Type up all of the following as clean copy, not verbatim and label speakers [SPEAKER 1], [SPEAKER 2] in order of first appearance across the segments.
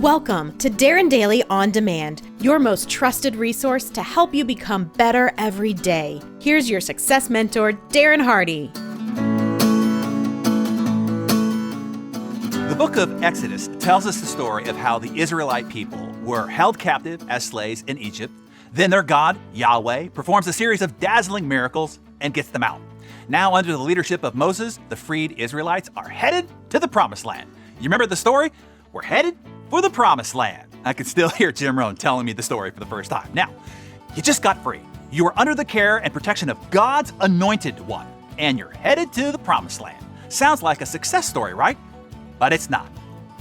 [SPEAKER 1] Welcome to Darren Daily On Demand, your most trusted resource to help you become better every day. Here's your success mentor, Darren Hardy.
[SPEAKER 2] The book of Exodus tells us the story of how the Israelite people were held captive as slaves in Egypt. Then their God, Yahweh, performs a series of dazzling miracles and gets them out. Now, under the leadership of Moses, the freed Israelites are headed to the Promised Land. You remember the story? We're headed for the Promised Land. I can still hear Jim Rohn telling me the story for the first time. Now, you just got free. You are under the care and protection of God's anointed one, and you're headed to the Promised Land. Sounds like a success story, right? But it's not.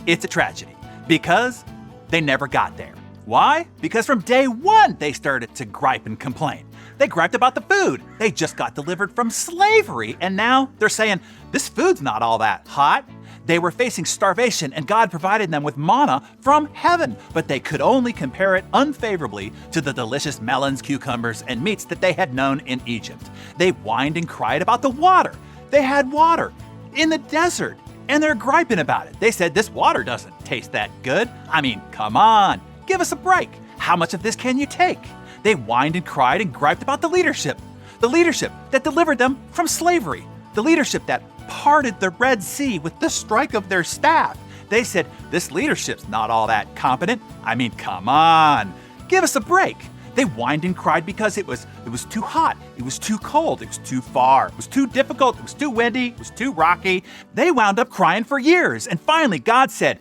[SPEAKER 2] It's a tragedy because they never got there. Why? Because from day one, they started to gripe and complain. They griped about the food. They just got delivered from slavery, and now they're saying, this food's not all that hot. They were facing starvation, and God provided them with manna from heaven, but they could only compare it unfavorably to the delicious melons, cucumbers, and meats that they had known in Egypt. They whined and cried about the water. They had water in the desert, and they're griping about it. They said, this water doesn't taste that good. I mean, come on, give us a break. How much of this can you take? They whined and cried and griped about the leadership that delivered them from slavery, the leadership that parted the Red Sea with the strike of their staff. They said, this leadership's not all that competent. I mean, come on, give us a break. They whined and cried because it was too hot, it was too cold, it was too far, it was too difficult, it was too windy, it was too rocky. They wound up crying for years, and finally God said,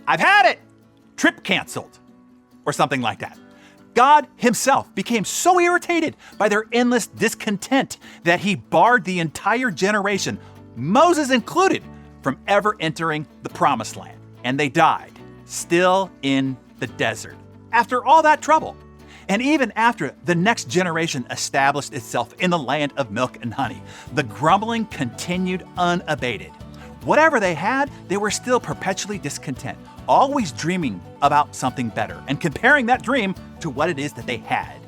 [SPEAKER 2] I've had it, trip canceled, or something like that. God himself became so irritated by their endless discontent that he barred the entire generation, Moses included, from ever entering the Promised Land. And they died, still in the desert, after all that trouble. And even after the next generation established itself in the land of milk and honey, the grumbling continued unabated. Whatever they had, they were still perpetually discontent, always dreaming about something better and comparing that dream to what it is that they had.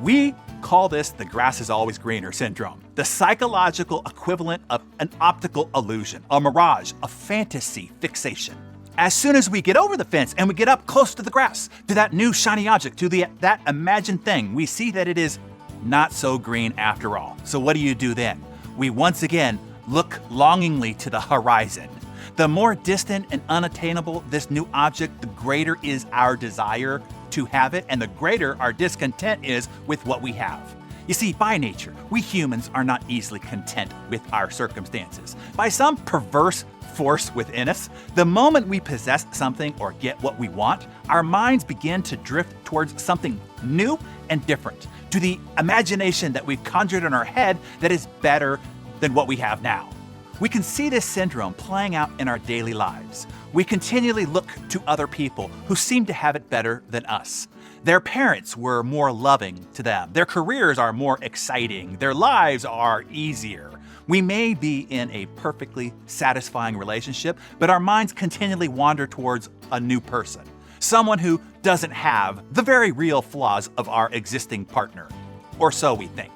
[SPEAKER 2] We call this the grass is always greener syndrome, the psychological equivalent of an optical illusion, a mirage, a fantasy fixation. As soon as we get over the fence and we get up close to the grass, to that new shiny object, to that imagined thing, we see that it is not so green after all. So what do you do then? We once again look longingly to the horizon. The more distant and unattainable this new object, the greater is our desire to have it, and the greater our discontent is with what we have. You see, by nature, we humans are not easily content with our circumstances. By some perverse force within us, the moment we possess something or get what we want, our minds begin to drift towards something new and different, to the imagination that we've conjured in our head that is better than what we have now. We can see this syndrome playing out in our daily lives. We continually look to other people who seem to have it better than us. Their parents were more loving to them. Their careers are more exciting. Their lives are easier. We may be in a perfectly satisfying relationship, but our minds continually wander towards a new person, someone who doesn't have the very real flaws of our existing partner, or so we think.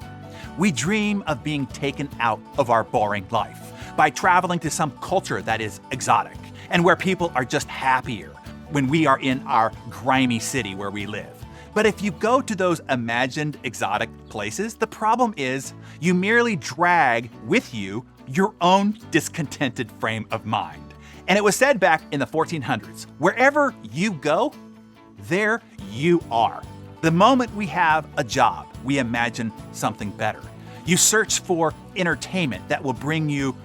[SPEAKER 2] We dream of being taken out of our boring life by traveling to some culture that is exotic and where people are just happier when we are in our grimy city where we live. But if you go to those imagined exotic places, the problem is you merely drag with you your own discontented frame of mind. And it was said back in the 1400s, wherever you go, there you are. The moment we have a job, we imagine something better. You search for entertainment that will bring you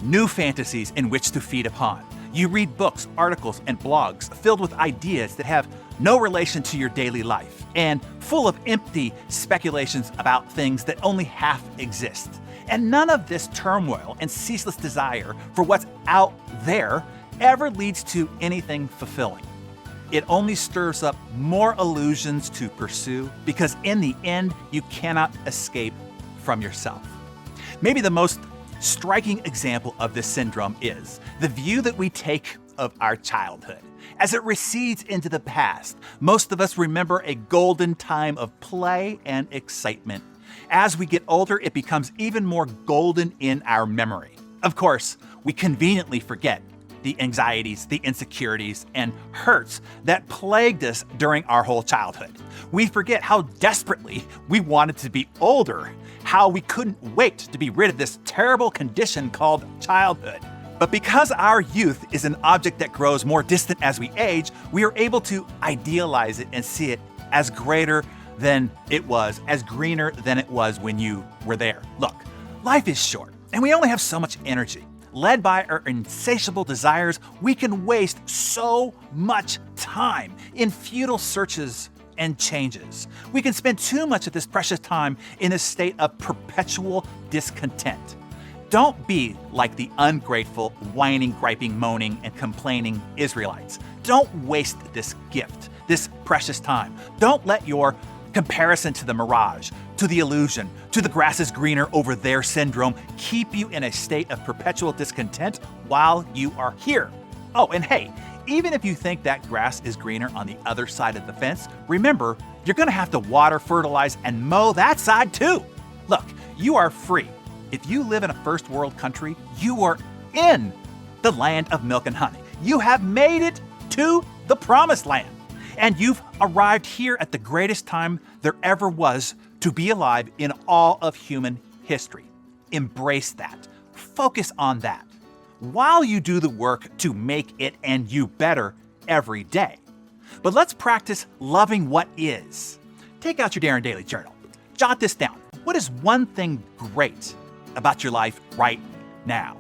[SPEAKER 2] new fantasies in which to feed upon. You read books, articles, and blogs filled with ideas that have no relation to your daily life and full of empty speculations about things that only half exist. And none of this turmoil and ceaseless desire for what's out there ever leads to anything fulfilling. It only stirs up more illusions to pursue because in the end, you cannot escape from yourself. Maybe the most striking example of this syndrome is the view that we take of our childhood. As it recedes into the past, most of us remember a golden time of play and excitement. As we get older, it becomes even more golden in our memory. Of course, we conveniently forget the anxieties, the insecurities, and hurts that plagued us during our whole childhood. We forget how desperately we wanted to be older, how we couldn't wait to be rid of this terrible condition called childhood. But because our youth is an object that grows more distant as we age, we are able to idealize it and see it as greater than it was, as greener than it was when you were there. Look, life is short, and we only have so much energy. Led by our insatiable desires, we can waste so much time in futile searches and changes. We can spend too much of this precious time in a state of perpetual discontent. Don't be like the ungrateful, whining, griping, moaning, and complaining Israelites. Don't waste this gift, this precious time. Don't let your comparison to the mirage, to the illusion, to the grass is greener over there syndrome keep you in a state of perpetual discontent while you are here. Oh, and hey, even if you think that grass is greener on the other side of the fence, remember, you're gonna have to water, fertilize, and mow that side too. Look, you are free. If you live in a first world country, you are in the land of milk and honey. You have made it to the promised land. And you've arrived here at the greatest time there ever was to be alive in all of human history. Embrace that. Focus on that while you do the work to make it and you better every day. But let's practice loving what is. Take out your Darren Daily Journal. Jot this down. What is one thing great about your life right now?